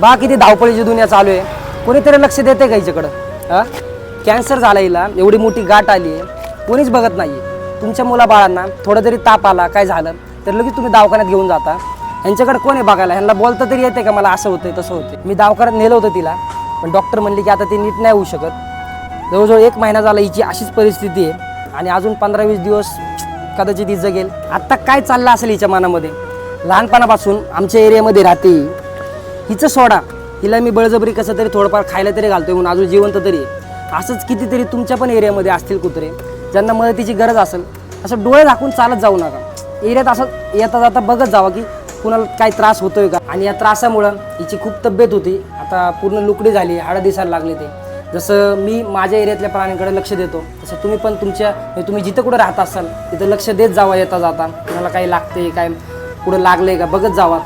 बा किती धावपळीची दुनिया चालू आहे, कोणीतरी लक्ष देते का हिच्याकडं? हां, कॅन्सर झाला हिला, एवढी मोठी गाठ आली आहे, कोणीच बघत नाही आहे. तुमच्या मुलाबाळांना थोडं जरी ताप आला, काय झालं तर लगेच तुम्ही दवाखान्यात घेऊन जाता. ह्यांच्याकडे कोण आहे बघायला? ह्यांना बोलता तरी येते का मला असं होतं तसं होतं? मी दवाखान्यात नेलं होतं तिला, पण डॉक्टर म्हणले की आता ते नीट नाही होऊ शकत. जवळजवळ 1 महिना झाला हिची अशीच परिस्थिती आहे आणि अजून 15-20 दिवस कदाचित ती जगेल. आत्ता काय चाललं असेल हिच्या मनामध्ये? लहानपणापासून आमच्या एरियामध्ये राहते, हिचं सोडा, हिला मी बळजबरी कसं तरी थोडंफार खायला तरी घालतोय म्हणून अजून जिवंत तरी आहे. असंच कितीतरी तुमच्या पण एरियामध्ये असतील कुत्रे ज्यांना मदतीची गरज असेल. असं डोळे झाकून चालत जाऊ नका. एरियात असं येता जाता बघत जावा की कुणाला काही त्रास होतोय का. आणि या त्रासामुळं हिची खूप तब्येत होती, आता पूर्ण लुकडी झाली, हाडं दिसायला लागले. ते जसं मी माझ्या एरियातल्या प्राण्यांकडे लक्ष देतो तसं तुम्ही पण तुम्ही जिथं कुठं राहत असाल तिथं लक्ष देत जावा. येता जाता कुणाला काही लागते, काय कुठं लागलंय का बघत जावा.